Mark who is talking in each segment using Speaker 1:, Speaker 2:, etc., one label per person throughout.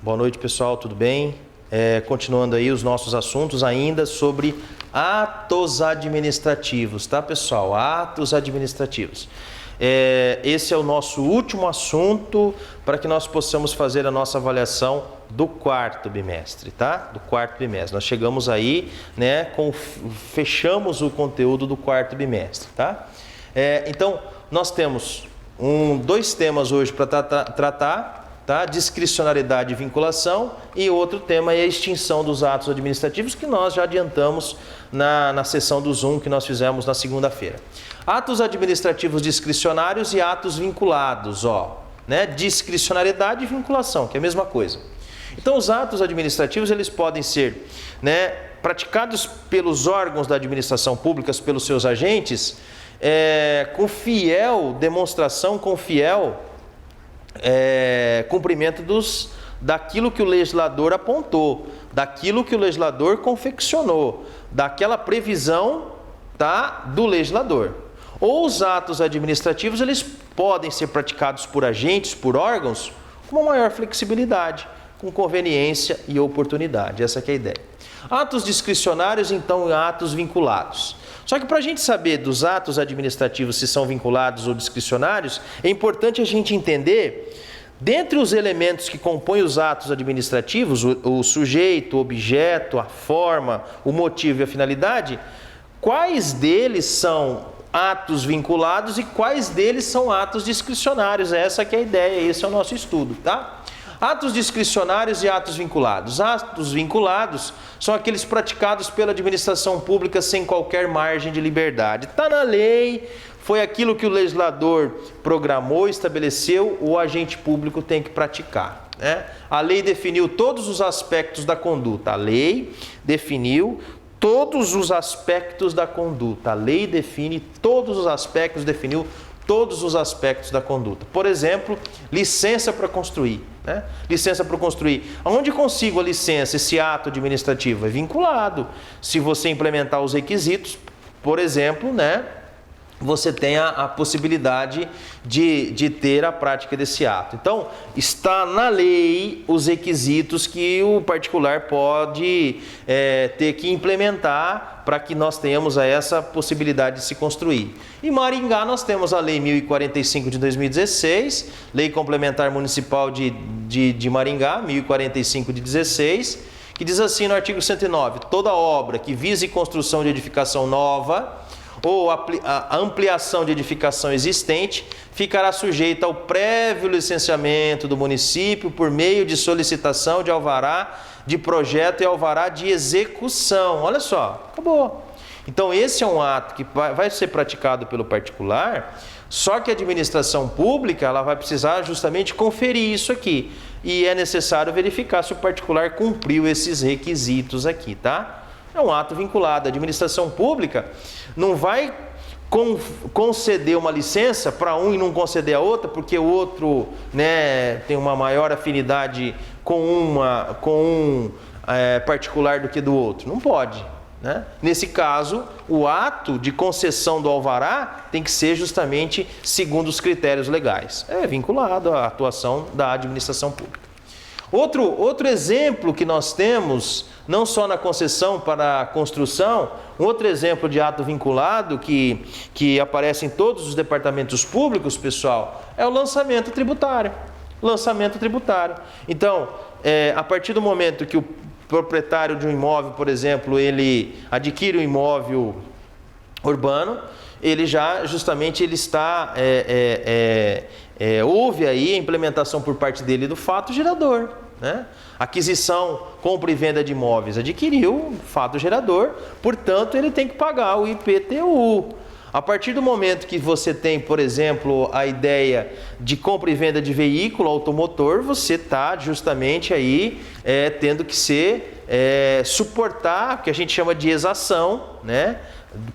Speaker 1: Boa noite, pessoal, tudo bem? Continuando aí os nossos assuntos ainda sobre atos administrativos, tá, pessoal? Atos administrativos. Esse é o nosso último assunto para que nós possamos fazer a nossa avaliação do quarto bimestre, tá? Do quarto bimestre. Nós chegamos aí, né, fechamos o conteúdo do quarto bimestre, tá? Então, nós temos dois temas hoje para tratar, tá? Discricionariedade e vinculação, e outro tema é a extinção dos atos administrativos, que nós já adiantamos na sessão do Zoom que nós fizemos na segunda-feira. Atos administrativos discricionários e atos vinculados, né? Discricionariedade e vinculação, que é a mesma coisa. Então, os atos administrativos, eles podem ser, né, praticados pelos órgãos da administração pública, pelos seus agentes, com fiel demonstração, com fiel cumprimento daquilo que o legislador apontou, daquilo que o legislador confeccionou, daquela previsão, tá, do legislador. Ou os atos administrativos, eles podem ser praticados por agentes, por órgãos, com uma maior flexibilidade, com conveniência e oportunidade. Essa que é a ideia. Atos discricionários, então, atos vinculados. Só que para a gente saber dos atos administrativos se são vinculados ou discricionários, é importante a gente entender, dentre os elementos que compõem os atos administrativos, o sujeito, o objeto, a forma, o motivo e a finalidade, quais deles são atos vinculados e quais deles são atos discricionários. Essa que é a ideia, esse é o nosso estudo, tá? Atos discricionários e atos vinculados. Atos vinculados são aqueles praticados pela administração pública sem qualquer margem de liberdade. Está na lei, foi aquilo que o legislador programou, estabeleceu, o agente público tem que praticar, né? A lei definiu todos os aspectos da conduta. A lei definiu todos os aspectos da conduta. A lei define todos os aspectos, definiu todos os aspectos da conduta. Por exemplo, licença para construir, né? Licença para construir. Onde consigo a licença, esse ato administrativo? É vinculado. Se você implementar os requisitos, por exemplo, né, você tem a possibilidade de ter a prática desse ato. Então, está na lei os requisitos que o particular pode ter que implementar para que nós tenhamos essa possibilidade de se construir. Em Maringá, nós temos a Lei 1045 de 2016, Lei Complementar Municipal de Maringá, 1045 de 16, que diz assim no artigo 109, toda obra que vise construção de edificação nova ou a ampliação de edificação existente ficará sujeita ao prévio licenciamento do município por meio de solicitação de alvará de projeto e alvará de execução. Olha só, acabou. Então esse é um ato que vai ser praticado pelo particular, só que a administração pública ela vai precisar justamente conferir isso aqui. E é necessário verificar se o particular cumpriu esses requisitos aqui, tá? É um ato vinculado. A administração pública não vai conceder uma licença para um e não conceder a outra, porque o outro, né, tem uma maior afinidade com um particular do que do outro. Não pode, né? Nesse caso, o ato de concessão do alvará tem que ser justamente segundo os critérios legais. É vinculado à atuação da administração pública. Outro exemplo que nós temos, não só na concessão para a construção, outro exemplo de ato vinculado que aparece em todos os departamentos públicos, pessoal, é o lançamento tributário. Lançamento tributário. Então, a partir do momento que o proprietário de um imóvel, por exemplo, ele adquire um imóvel urbano, ele já justamente ele está houve aí a implementação por parte dele do fato gerador, né? Aquisição, compra e venda de imóveis, adquiriu fato gerador, portanto ele tem que pagar o IPTU. A partir do momento que você tem, por exemplo, a ideia de compra e venda de veículo automotor, você está justamente aí tendo que suportar o que a gente chama de exação, né,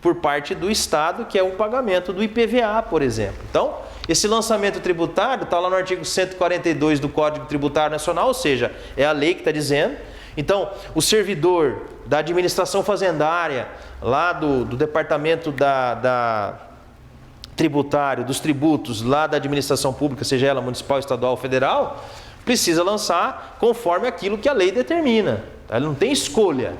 Speaker 1: por parte do Estado, que é o pagamento do IPVA, por exemplo. Então, esse lançamento tributário está lá no artigo 142 do Código Tributário Nacional, ou seja, é a lei que está dizendo. Então, o servidor da administração fazendária, lá do departamento tributário, dos tributos, lá da administração pública, seja ela municipal, estadual ou federal, precisa lançar conforme aquilo que a lei determina. Ele não tem escolha.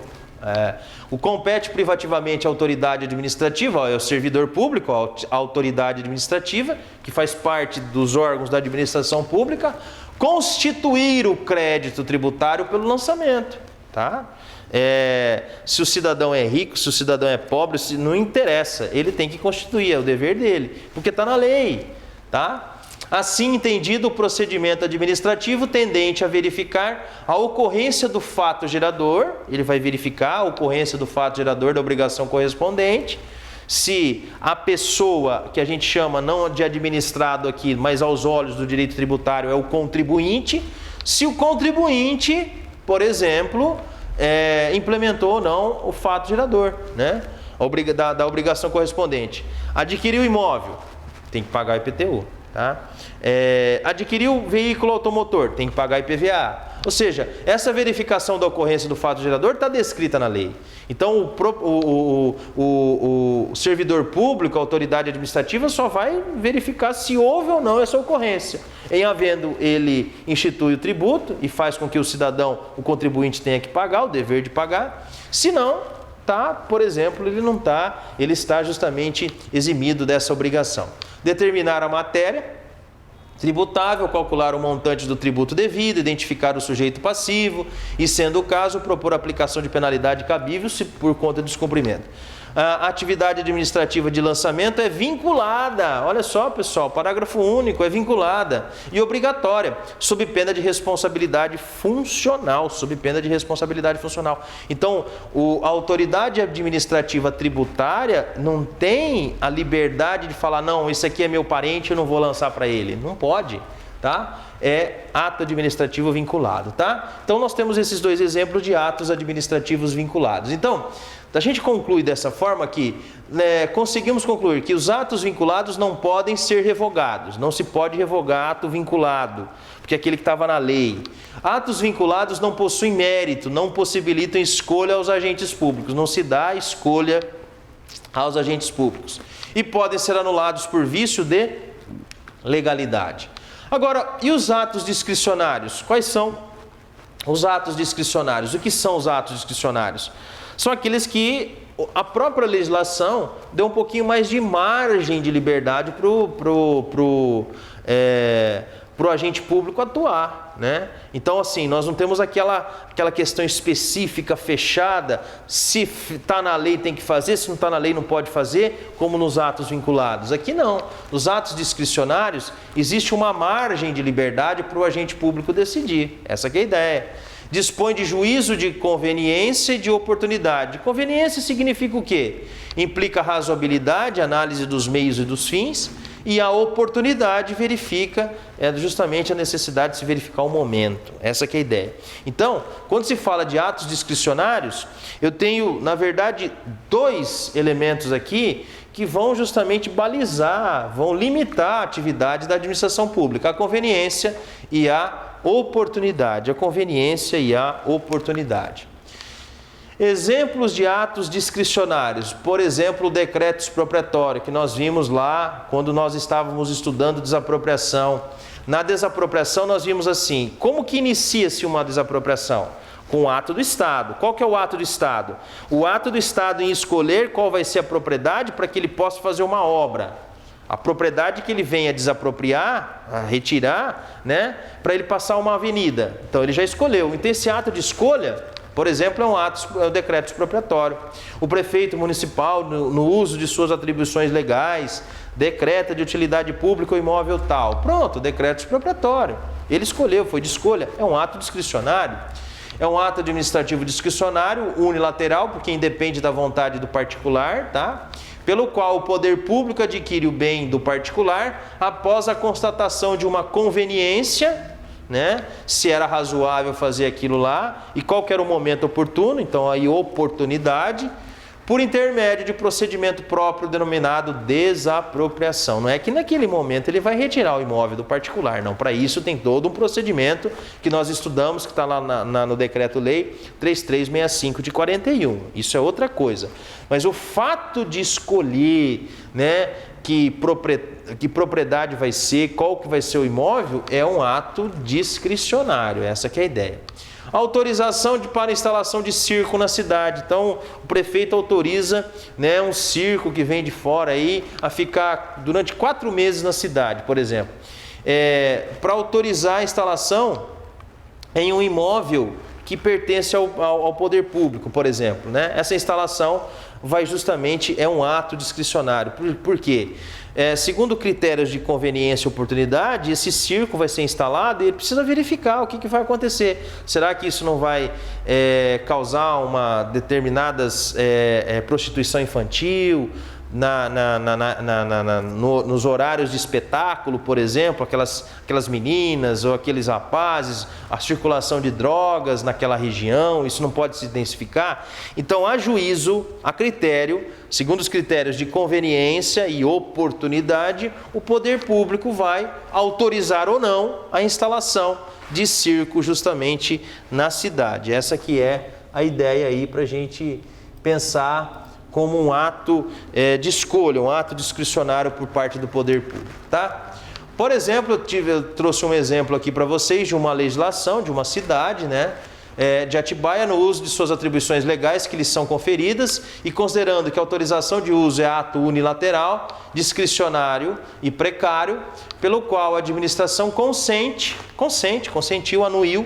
Speaker 1: O compete privativamente à autoridade administrativa, é o servidor público, a autoridade administrativa, que faz parte dos órgãos da administração pública, constituir o crédito tributário pelo lançamento. Tá? Se o cidadão é rico, se o cidadão é pobre, não interessa, ele tem que constituir, é o dever dele, porque está na lei. Tá? Assim entendido o procedimento administrativo tendente a verificar a ocorrência do fato gerador, ele vai verificar a ocorrência do fato gerador da obrigação correspondente, se a pessoa que a gente chama não de administrado aqui, mas aos olhos do direito tributário é o contribuinte, se o contribuinte, por exemplo, implementou ou não o fato gerador, né? Da obrigação correspondente. Adquiriu imóvel, tem que pagar IPTU. Tá? Adquiriu veículo automotor, tem que pagar IPVA. Ou seja, essa verificação da ocorrência do fato gerador está descrita na lei. Então, o servidor público, a autoridade administrativa, só vai verificar se houve ou não essa ocorrência. Em havendo, ele institui o tributo e faz com que o cidadão, o contribuinte, tenha que pagar, o dever de pagar. Se não, por exemplo, ele está justamente eximido dessa obrigação. Determinar a matéria tributável, calcular o montante do tributo devido, identificar o sujeito passivo e, sendo o caso, propor aplicação de penalidade cabível se por conta do descumprimento. A atividade administrativa de lançamento é vinculada, olha só pessoal, parágrafo único, é vinculada e obrigatória, sob pena de responsabilidade funcional, Então, a autoridade administrativa tributária não tem a liberdade de falar, não, esse aqui é meu parente, eu não vou lançar para ele. Não pode, tá? É ato administrativo vinculado, tá? Então, nós temos esses dois exemplos de atos administrativos vinculados. Então, a gente conclui dessa forma que conseguimos concluir que os atos vinculados não podem ser revogados. Não se pode revogar ato vinculado, porque é aquele que estava na lei. Atos vinculados não possuem mérito, não possibilitam escolha aos agentes públicos. Não se dá escolha aos agentes públicos. E podem ser anulados por vício de legalidade. Agora, e os atos discricionários? Quais são os atos discricionários? O que são os atos discricionários? São aqueles que a própria legislação deu um pouquinho mais de margem de liberdade pro agente público atuar, né? Então, assim, nós não temos aquela questão específica, fechada, se está na lei tem que fazer, se não está na lei não pode fazer, como nos atos vinculados. Aqui não. Nos atos discricionários, existe uma margem de liberdade para o agente público decidir. Essa que é a ideia. Dispõe de juízo de conveniência e de oportunidade. Conveniência significa o quê? Implica razoabilidade, análise dos meios e dos fins, e a oportunidade verifica justamente a necessidade de se verificar o momento. Essa que é a ideia. Então, quando se fala de atos discricionários, eu tenho, na verdade, dois elementos aqui que vão justamente balizar, vão limitar a atividade da administração pública, a conveniência e a oportunidade, a conveniência e a oportunidade. Exemplos de atos discricionários, por exemplo, o decreto expropriatório, que nós vimos lá quando nós estávamos estudando desapropriação. Na desapropriação nós vimos assim, como que inicia-se uma desapropriação? Com o ato do Estado. Qual que é o ato do Estado? O ato do Estado em escolher qual vai ser a propriedade para que ele possa fazer uma obra. A propriedade que ele venha desapropriar, a retirar, né, para ele passar uma avenida. Então ele já escolheu. Então esse ato de escolha, por exemplo, é um decreto expropriatório. O prefeito municipal, no uso de suas atribuições legais, decreta de utilidade pública o imóvel tal. Pronto, decreto expropriatório. Ele escolheu, foi de escolha. É um ato discricionário. É um ato administrativo discricionário, unilateral, porque independe da vontade do particular, tá? Pelo qual o poder público adquire o bem do particular após a constatação de uma conveniência, né? Se era razoável fazer aquilo lá e qual que era o momento oportuno, então aí oportunidade, por intermédio de procedimento próprio denominado desapropriação. Não é que naquele momento ele vai retirar o imóvel do particular, não. Para isso tem todo um procedimento que nós estudamos, que está lá no Decreto-Lei 3365 de 41. Isso é outra coisa. Mas o fato de escolher, né, que propriedade vai ser, qual que vai ser o imóvel, é um ato discricionário. Essa que é a ideia. Autorização para instalação de circo na cidade. Então, o prefeito autoriza, né, um circo que vem de fora aí a ficar durante 4 meses na cidade, por exemplo. Para autorizar a instalação em um imóvel que pertence ao poder público, por exemplo, né? Essa instalação é um ato discricionário. Por quê? Segundo critérios de conveniência e oportunidade, esse circo vai ser instalado e ele precisa verificar o que vai acontecer. Será que isso não vai causar uma determinada prostituição infantil nos horários de espetáculo, por exemplo, aquelas meninas ou aqueles rapazes, a circulação de drogas naquela região, isso não pode se intensificar. Então, a juízo, a critério, segundo os critérios de conveniência e oportunidade, o poder público vai autorizar ou não a instalação de circo justamente na cidade. Essa que é a ideia aí para a gente pensar como um ato de escolha, um ato discricionário por parte do poder público, tá? Por exemplo, eu trouxe um exemplo aqui para vocês de uma legislação de uma cidade, né, de Atibaia, no uso de suas atribuições legais que lhes são conferidas e considerando que a autorização de uso é ato unilateral, discricionário e precário, pelo qual a administração consentiu, anuiu,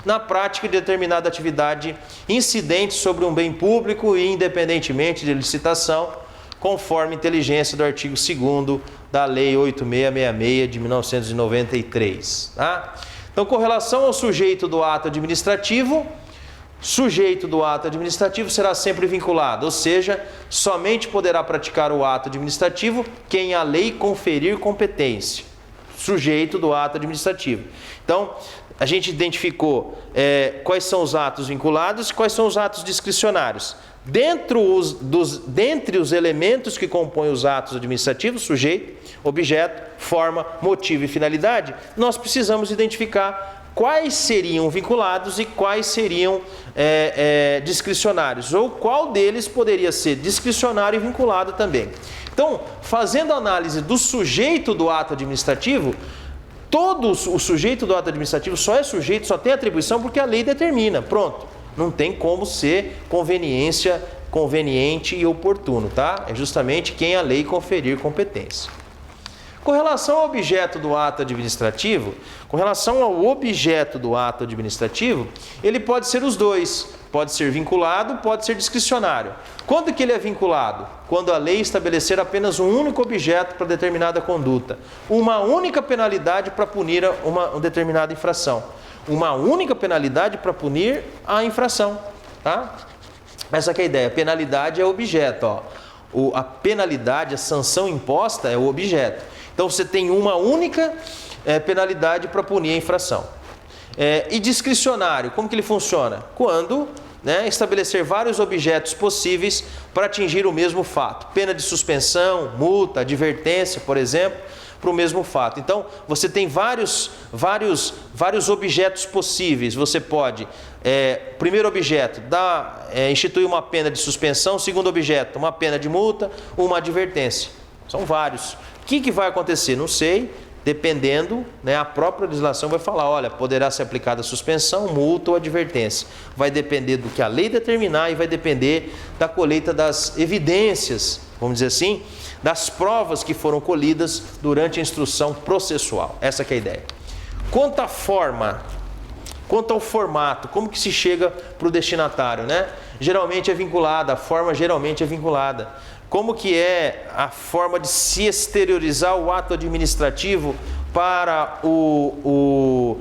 Speaker 1: na prática de determinada atividade incidente sobre um bem público e independentemente de licitação, conforme inteligência do artigo 2º da Lei 8666 de 1993. Tá? Então, com relação ao sujeito do ato administrativo será sempre vinculado, ou seja, somente poderá praticar o ato administrativo quem a lei conferir competência. Sujeito do ato administrativo. Então, a gente identificou quais são os atos vinculados e quais são os atos discricionários. Dentre os elementos que compõem os atos administrativos, sujeito, objeto, forma, motivo e finalidade, nós precisamos identificar quais seriam vinculados e quais seriam discricionários, ou qual deles poderia ser discricionário e vinculado também. Então, fazendo análise do sujeito do ato administrativo, o sujeito do ato administrativo só é sujeito, só tem atribuição porque a lei determina. Pronto. Não tem como ser conveniente e oportuno, tá? É justamente quem a lei conferir competência. Com relação ao objeto do ato administrativo, ele pode ser os dois. Pode ser vinculado, pode ser discricionário. Quando que ele é vinculado? Quando a lei estabelecer apenas um único objeto para determinada conduta. Uma única penalidade para punir uma determinada infração. Uma única penalidade para punir a infração. Tá? Essa que é a ideia. A penalidade é o objeto. Ó. A penalidade, a sanção imposta é o objeto. Então você tem uma única penalidade para punir a infração. E discricionário, como que ele funciona? Quando estabelecer vários objetos possíveis para atingir o mesmo fato. Pena de suspensão, multa, advertência, por exemplo, para o mesmo fato. Então, você tem vários objetos possíveis. Você pode, primeiro objeto, instituir uma pena de suspensão. Segundo objeto, uma pena de multa, uma advertência. São vários. O que vai acontecer? Não sei. Dependendo, a própria legislação vai falar, olha, poderá ser aplicada suspensão, multa ou advertência. Vai depender do que a lei determinar e vai depender da colheita das evidências, vamos dizer assim, das provas que foram colhidas durante a instrução processual. Essa que é a ideia. Quanto à forma, quanto ao formato, como que se chega para o destinatário, Geralmente é vinculada, a forma geralmente é vinculada. Como que é a forma de se exteriorizar o ato administrativo para o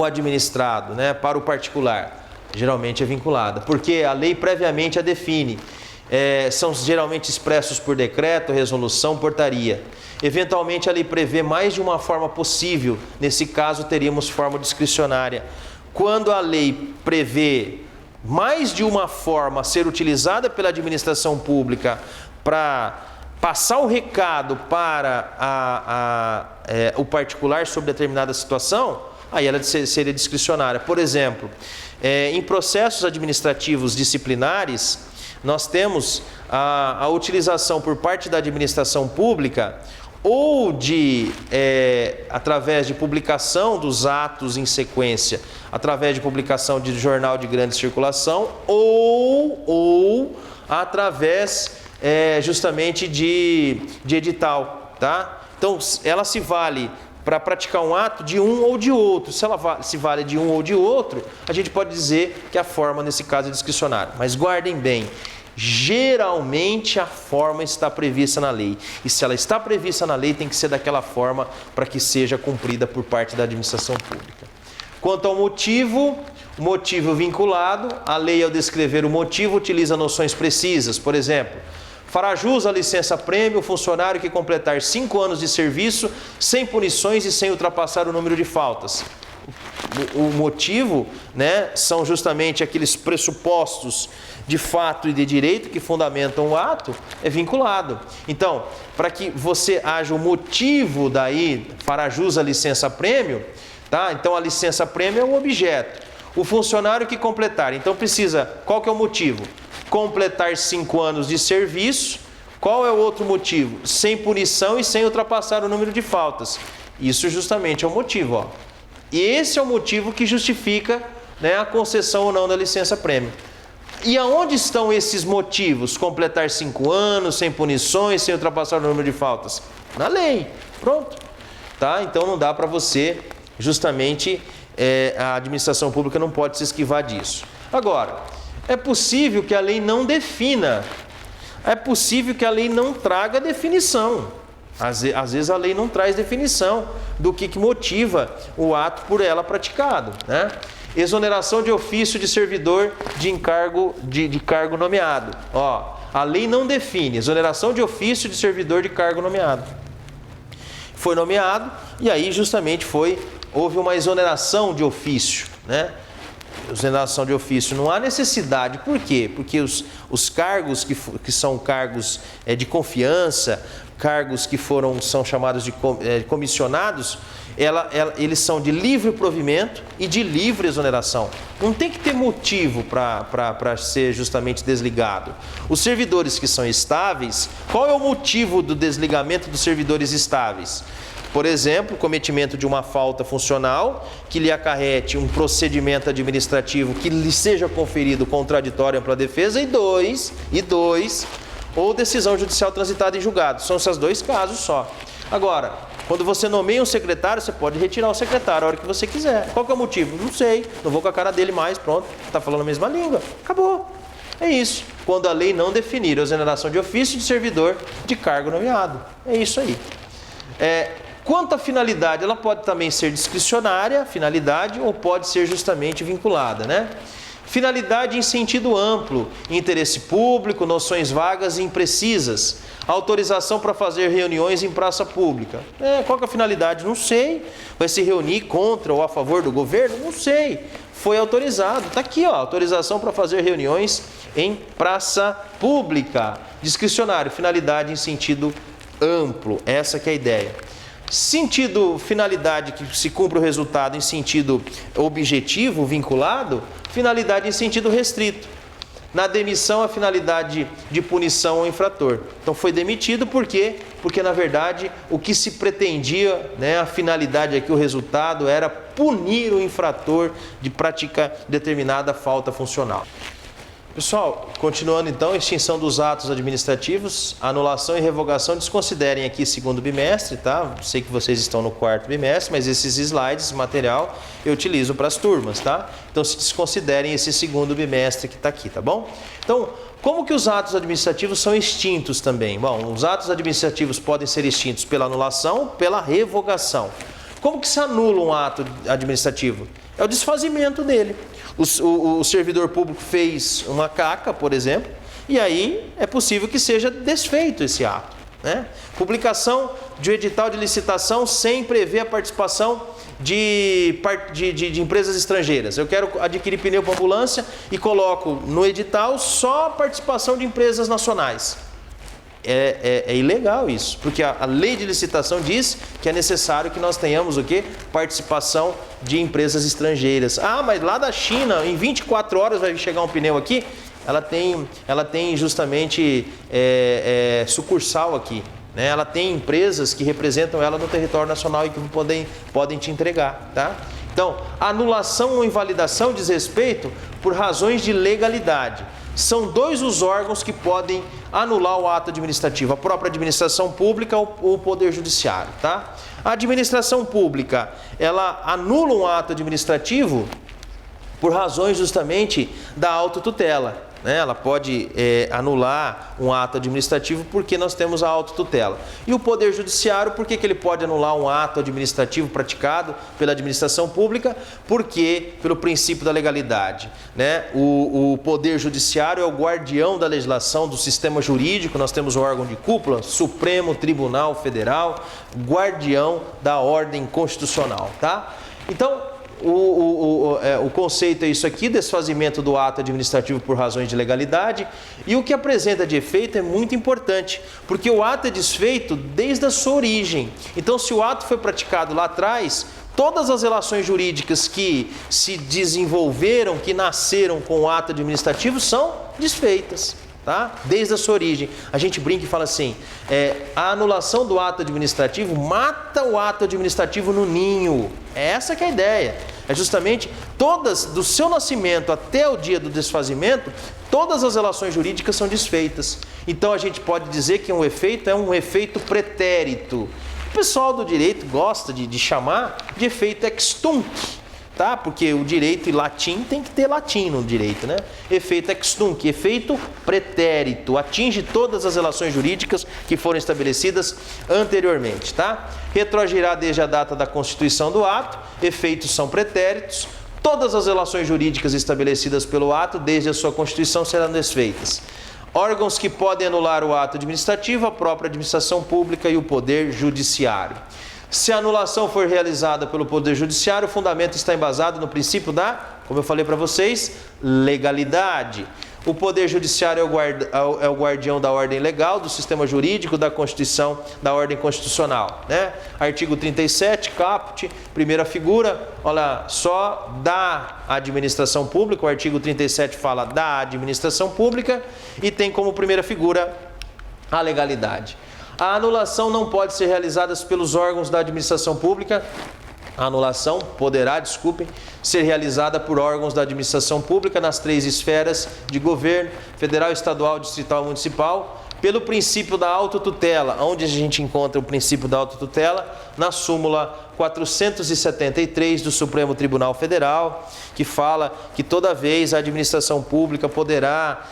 Speaker 1: administrado, para o particular? Geralmente é vinculada, porque a lei previamente a define. São geralmente expressos por decreto, resolução, portaria. Eventualmente a lei prevê mais de uma forma possível, nesse caso teríamos forma discricionária. Quando a lei prevê mais de uma forma a ser utilizada pela administração pública para passar o recado para o particular sobre determinada situação, aí ela seria discricionária. Por exemplo, em processos administrativos disciplinares, nós temos a utilização por parte da administração pública ou através de publicação dos atos em sequência, através de publicação de jornal de grande circulação ou através justamente de edital, tá? Então, ela se vale para praticar um ato de um ou de outro. Se ela se vale de um ou de outro, a gente pode dizer que a forma, nesse caso, é discricionária. Mas guardem bem, geralmente a forma está prevista na lei. E se ela está prevista na lei, tem que ser daquela forma para que seja cumprida por parte da administração pública. Quanto ao motivo, o motivo vinculado, a lei, ao descrever o motivo, utiliza noções precisas. Por exemplo, fará jus à licença-prêmio o funcionário que completar 5 anos de serviço sem punições e sem ultrapassar o número de faltas. O motivo, né, são justamente aqueles pressupostos de fato e de direito que fundamentam o ato, é vinculado. Então, para que você haja o motivo daí, fará jus à licença-prêmio, tá? Então a licença-prêmio é um objeto. O funcionário que completar, então precisa, qual que é o motivo? Completar 5 anos de serviço. Qual é o outro motivo? Sem punição e sem ultrapassar o número de faltas. Isso justamente é o motivo, ó. E esse é o motivo que justifica, né, a concessão ou não da licença-prêmio. E aonde estão esses motivos? Completar 5 anos, sem punições, sem ultrapassar o número de faltas? Na lei. Pronto. Tá? Então não dá para você, justamente, a administração pública não pode se esquivar disso. Agora, é possível que a lei não defina, é possível que a lei não traga definição. Às vezes a lei não traz definição do que motiva o ato por ela praticado, né? Exoneração de ofício de servidor de encargo de cargo nomeado. Ó, a lei não define exoneração de ofício de servidor de cargo nomeado. Foi nomeado e aí justamente houve uma exoneração de ofício, né? Exoneração de ofício, não há necessidade. Por quê? Porque os cargos que são cargos de confiança, cargos que são chamados de comissionados, eles são de livre provimento e de livre exoneração. Não tem que ter motivo para ser justamente desligado. Os servidores que são estáveis, qual é o motivo do desligamento dos servidores estáveis? Por exemplo, o cometimento de uma falta funcional que lhe acarrete um procedimento administrativo que lhe seja conferido contraditório ampla defesa e ou decisão judicial transitada em julgado. São esses 2 casos só. Agora, quando você nomeia um secretário, você pode retirar o secretário a hora que você quiser. Qual que é o motivo? Não sei, não vou com a cara dele mais, pronto, está falando a mesma língua, acabou. É isso, quando a lei não definir a exoneração de ofício de servidor de cargo nomeado. É isso aí. Quanto à finalidade, ela pode também ser discricionária, finalidade, ou pode ser justamente vinculada, né? Finalidade em sentido amplo, interesse público, noções vagas e imprecisas, autorização para fazer reuniões em praça pública. Qual que é a finalidade? Não sei. Vai se reunir contra ou a favor do governo? Não sei. Foi autorizado. Está aqui, ó, autorização para fazer reuniões em praça pública. Discricionário, finalidade em sentido amplo. Essa que é a ideia. Sentido, finalidade que se cumpre o resultado em sentido objetivo, vinculado, finalidade em sentido restrito. Na demissão, a finalidade de punição ao infrator. Então foi demitido por quê? Porque na verdade o que se pretendia, né, a finalidade aqui, o resultado era punir o infrator de praticar determinada falta funcional. Pessoal, continuando então, extinção dos atos administrativos, anulação e revogação, desconsiderem aqui segundo bimestre, tá? Sei que vocês estão no 4º bimestre, mas esses slides, esse material, eu utilizo para as turmas, tá? Então, se desconsiderem esse segundo bimestre que está aqui, tá bom? Então, como que os atos administrativos são extintos também? Bom, os atos administrativos podem ser extintos pela anulação, pela revogação. Como que se anula um ato administrativo? É o desfazimento dele. O servidor público fez uma caca, por exemplo, e aí é possível que seja desfeito esse ato. né? Publicação de um edital de licitação sem prever a participação de empresas estrangeiras. Eu quero adquirir pneu para ambulância e coloco no edital só a participação de empresas nacionais. É ilegal isso, porque a lei de licitação diz que é necessário que nós tenhamos o quê? Participação de empresas estrangeiras. Ah, mas lá da China, em 24 horas vai chegar um pneu aqui. Ela tem justamente sucursal aqui, né? Ela tem empresas que representam ela no território nacional e que podem te entregar, tá? Então, anulação ou invalidação diz respeito por razões de legalidade. São dois os órgãos que podem anular o ato administrativo, a própria administração pública ou o Poder Judiciário, tá? A administração pública, ela anula um ato administrativo por razões justamente da autotutela, né? Ela pode anular um ato administrativo porque nós temos a autotutela. E o Poder Judiciário, por que ele pode anular um ato administrativo praticado pela administração pública? Porque pelo princípio da legalidade, né? O Poder Judiciário é o guardião da legislação, do sistema jurídico. Nós temos o órgão de cúpula, Supremo Tribunal Federal, guardião da ordem constitucional, tá? Então, o conceito é isso aqui, desfazimento do ato administrativo por razões de legalidade, e o que apresenta de efeito é muito importante, porque o ato é desfeito desde a sua origem. Então, se o ato foi praticado lá atrás, todas as relações jurídicas que se desenvolveram, que nasceram com o ato administrativo, são desfeitas. Tá? Desde a sua origem. A gente brinca e fala assim, a anulação do ato administrativo mata o ato administrativo no ninho. Essa que é a ideia. É justamente todas, do seu nascimento até o dia do desfazimento, todas as relações jurídicas são desfeitas. Então a gente pode dizer que um efeito é um efeito pretérito. O pessoal do direito gosta de chamar de efeito ex tunc. Tá? Porque o direito em latim tem que ter latim no direito, né? Efeito ex tunc, efeito pretérito, atinge todas as relações jurídicas que foram estabelecidas anteriormente, tá? Retroagirá desde a data da constituição do ato, efeitos são pretéritos, todas as relações jurídicas estabelecidas pelo ato desde a sua constituição serão desfeitas. Órgãos que podem anular o ato administrativo, a própria administração pública e o Poder Judiciário. Se a anulação for realizada pelo Poder Judiciário, o fundamento está embasado no princípio da, como eu falei para vocês, legalidade. O Poder Judiciário é o guardião da ordem legal, do sistema jurídico, da Constituição, da ordem constitucional, né? Artigo 37, caput, primeira figura, olha só, da administração pública. O artigo 37 fala da administração pública e tem como primeira figura a legalidade. A anulação não pode ser realizada pelos órgãos da administração pública. A anulação poderá, ser realizada por órgãos da administração pública nas 3 esferas de governo, federal, estadual, distrital e municipal, pelo princípio da autotutela. Onde a gente encontra o princípio da autotutela? Na súmula 473 do Supremo Tribunal Federal, que fala que toda vez a administração pública poderá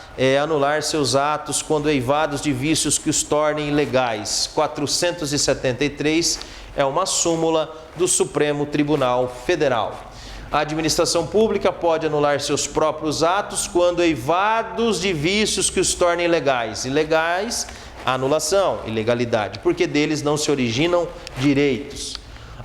Speaker 1: anular seus atos quando eivados de vícios que os tornem ilegais. 473 é uma súmula do Supremo Tribunal Federal. A administração pública pode anular seus próprios atos quando eivados de vícios que os tornem ilegais. Ilegais, anulação, ilegalidade, porque deles não se originam direitos.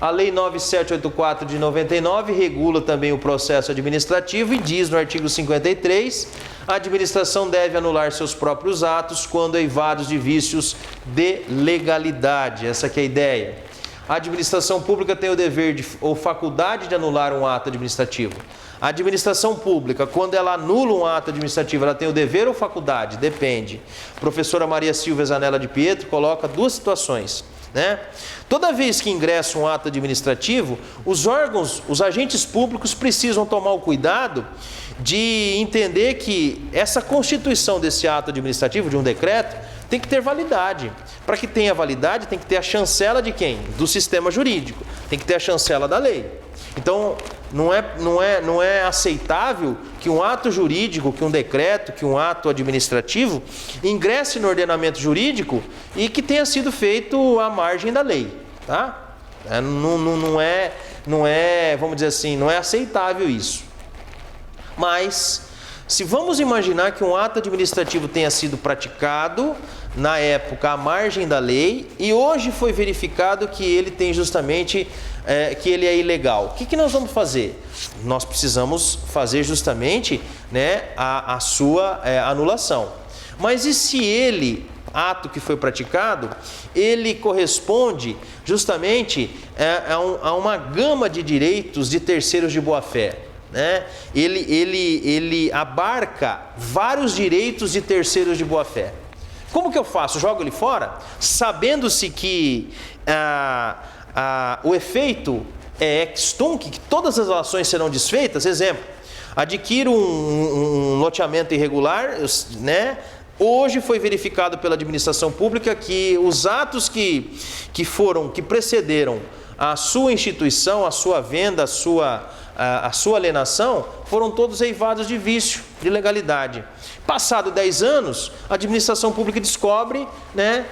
Speaker 1: A Lei 9784 de 99 regula também o processo administrativo e diz no artigo 53, a administração deve anular seus próprios atos quando eivados de vícios de legalidade. Essa que é a ideia. A administração pública tem o dever ou faculdade de anular um ato administrativo. A administração pública, quando ela anula um ato administrativo, ela tem o dever ou faculdade? Depende. A professora Maria Silvia Zanella de Pietro coloca 2 situações, né? Toda vez que ingressa um ato administrativo, os órgãos, os agentes públicos precisam tomar o cuidado de entender que essa constituição desse ato administrativo, de um decreto, tem que ter validade. Para que tenha validade, tem que ter a chancela de quem? Do sistema jurídico. Tem que ter a chancela da lei. Então, não é aceitável que um ato jurídico, que um decreto, que um ato administrativo ingresse no ordenamento jurídico e que tenha sido feito à margem da lei, tá? Não é, vamos dizer assim, não é aceitável isso. Mas, Se vamos imaginar que um ato administrativo tenha sido praticado na época à margem da lei e hoje foi verificado que ele tem justamente, que ele é ilegal, o que nós vamos fazer? Nós precisamos fazer justamente, né, a sua anulação. Mas e se ele, ato que foi praticado, ele corresponde justamente a uma gama de direitos de terceiros de boa-fé, né? Ele abarca vários direitos de terceiros de boa-fé. Como que eu faço? Jogo ele fora? Sabendo-se que o efeito é ex tunc, que todas as ações serão desfeitas. Exemplo, adquiro um loteamento irregular, né? Hoje foi verificado pela administração pública que os atos que precederam a sua instituição, a sua venda, a sua alienação, foram todos eivados de vício, de legalidade. Passado 10 anos, a administração pública descobre, né,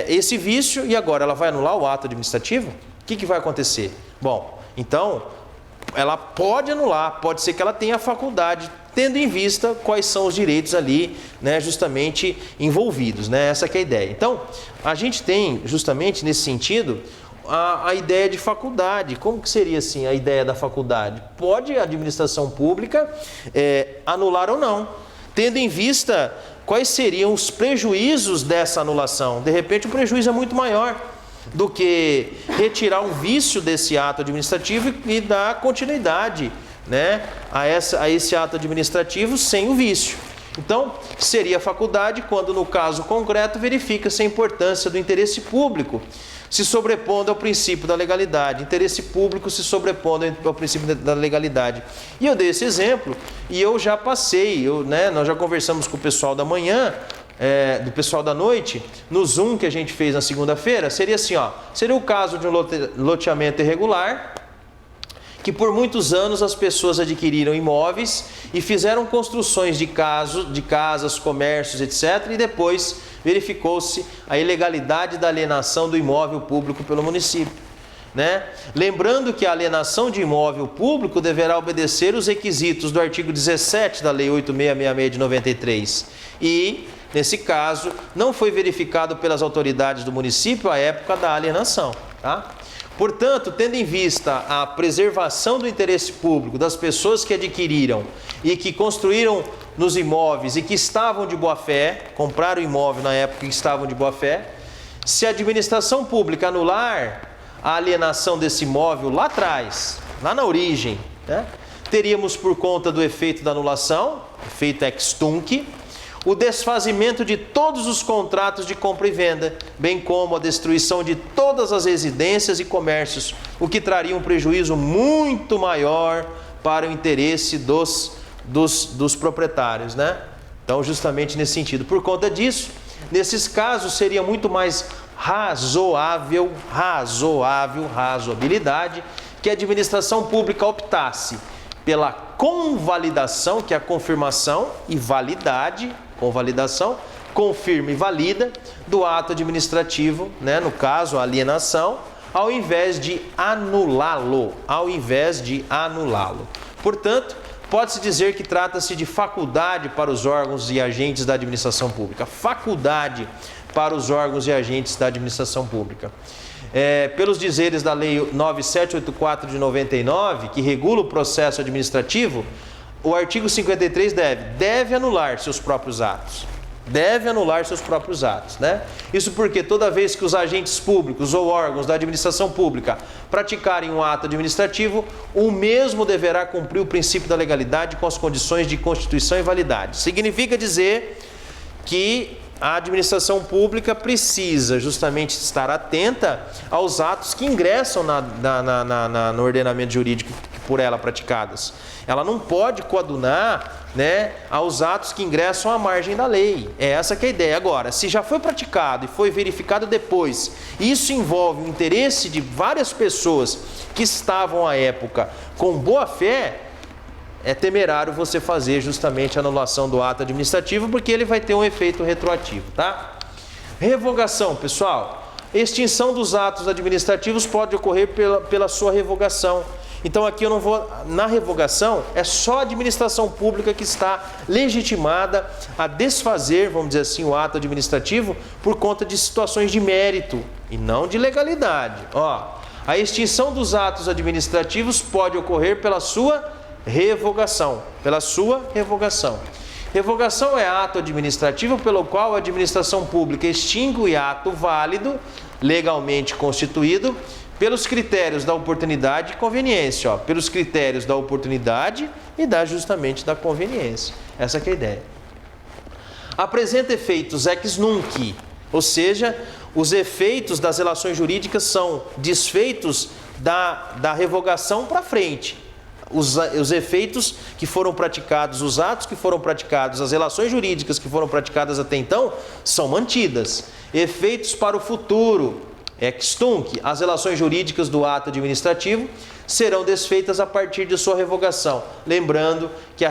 Speaker 1: esse vício e agora ela vai anular o ato administrativo? O que vai acontecer? Bom, então, ela pode anular, pode ser que ela tenha a faculdade, tendo em vista quais são os direitos ali, né, justamente envolvidos, né? Essa que é a ideia. Então, a gente tem justamente nesse sentido a ideia de faculdade. Como que seria assim a ideia da faculdade? Pode a administração pública anular ou não, tendo em vista quais seriam os prejuízos dessa anulação. De repente o prejuízo é muito maior do que retirar um vício desse ato administrativo e dar continuidade, né, a esse ato administrativo sem o vício. Então, seria faculdade quando, no caso concreto, verifica-se a importância do interesse público se sobrepondo ao princípio da legalidade. Interesse público se sobrepondo ao princípio da legalidade. E eu dei esse exemplo e eu já passei, nós já conversamos com o pessoal da manhã, do pessoal da noite, no Zoom que a gente fez na segunda-feira. Seria assim, seria o caso de um loteamento irregular, que por muitos anos as pessoas adquiriram imóveis e fizeram construções de casas, comércios, etc. E depois verificou-se a ilegalidade da alienação do imóvel público pelo município, né? Lembrando que a alienação de imóvel público deverá obedecer os requisitos do artigo 17 da Lei 8666 de 93. E, nesse caso, não foi verificado pelas autoridades do município a época da alienação, tá? Portanto, tendo em vista a preservação do interesse público das pessoas que adquiriram e que construíram nos imóveis e que estavam de boa-fé, compraram o imóvel na época que estavam de boa-fé, se a administração pública anular a alienação desse imóvel lá atrás, lá na origem, né, teríamos por conta do efeito da anulação, efeito ex tunc, o desfazimento de todos os contratos de compra e venda, bem como a destruição de todas as residências e comércios, o que traria um prejuízo muito maior para o interesse dos proprietários, né? Então, justamente nesse sentido. Por conta disso, nesses casos seria muito mais razoabilidade que a administração pública optasse pela convalidação, que é a confirmação e validade, convalidação, confirma e valida do ato administrativo, né, no caso a alienação, ao invés de anulá-lo, Portanto, pode-se dizer que trata-se de faculdade para os órgãos e agentes da administração pública. Faculdade para os órgãos e agentes da administração pública. Pelos dizeres da Lei 9784 de 99, que regula o processo administrativo, o artigo 53 deve anular seus próprios atos. Né? Isso porque toda vez que os agentes públicos ou órgãos da administração pública praticarem um ato administrativo, o mesmo deverá cumprir o princípio da legalidade com as condições de constituição e validade. Significa dizer que a administração pública precisa justamente estar atenta aos atos que ingressam no ordenamento jurídico por ela praticadas. Ela não pode coadunar, né, aos atos que ingressam à margem da lei. É essa que é a ideia. Agora, se já foi praticado e foi verificado depois, isso envolve o interesse de várias pessoas que estavam à época com boa fé, é temerário você fazer justamente a anulação do ato administrativo, porque ele vai ter um efeito retroativo, tá? Revogação, pessoal. Extinção dos atos administrativos pode ocorrer pela sua revogação. Então aqui eu não vou, na revogação, é só a administração pública que está legitimada a desfazer, vamos dizer assim, o ato administrativo por conta de situações de mérito e não de legalidade. Ó, a extinção dos atos administrativos pode ocorrer pela sua revogação, Revogação é ato administrativo pelo qual a administração pública extingue ato válido, legalmente constituído, pelos critérios da oportunidade e conveniência, ó, pelos critérios da oportunidade e justamente da conveniência. Essa que é a ideia. Apresenta efeitos ex nunc, ou seja, os efeitos das relações jurídicas são desfeitos da revogação para frente. Os efeitos que foram praticados, os atos que foram praticados, as relações jurídicas que foram praticadas até então, são mantidas. Efeitos para o futuro, ex tunc, as relações jurídicas do ato administrativo serão desfeitas a partir de sua revogação. Lembrando que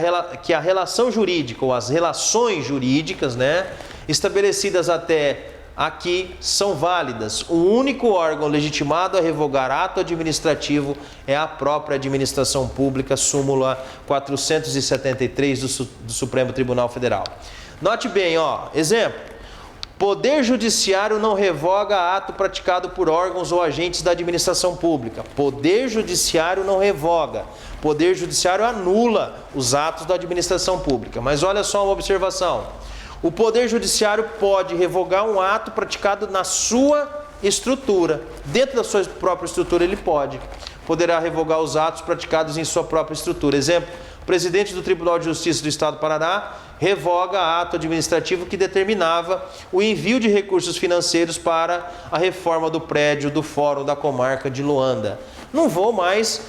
Speaker 1: a relação jurídica, ou as relações jurídicas, né, estabelecidas até aqui são válidas. O único órgão legitimado a revogar ato administrativo é a própria administração pública, súmula 473 do Supremo Tribunal Federal. Note bem, ó, exemplo: Poder Judiciário não revoga ato praticado por órgãos ou agentes da administração pública. Poder Judiciário não revoga. Poder Judiciário anula os atos da administração pública. Mas olha só uma observação. O Poder Judiciário pode revogar um ato praticado na sua estrutura. Dentro da sua própria estrutura ele pode. Poderá revogar os atos praticados em sua própria estrutura. Exemplo: o presidente do Tribunal de Justiça do Estado do Paraná revoga ato administrativo que determinava o envio de recursos financeiros para a reforma do prédio do Fórum da Comarca de Luanda. Não vou mais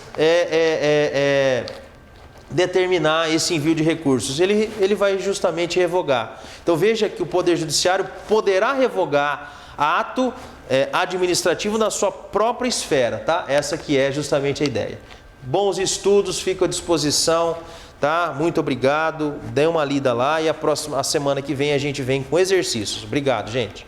Speaker 1: determinar esse envio de recursos, ele vai justamente revogar. Então veja que o Poder Judiciário poderá revogar ato administrativo na sua própria esfera, tá? Essa que é justamente a ideia. Bons estudos, fico à disposição, tá? Muito obrigado, dê uma lida lá e a semana que vem a gente vem com exercícios. Obrigado, gente.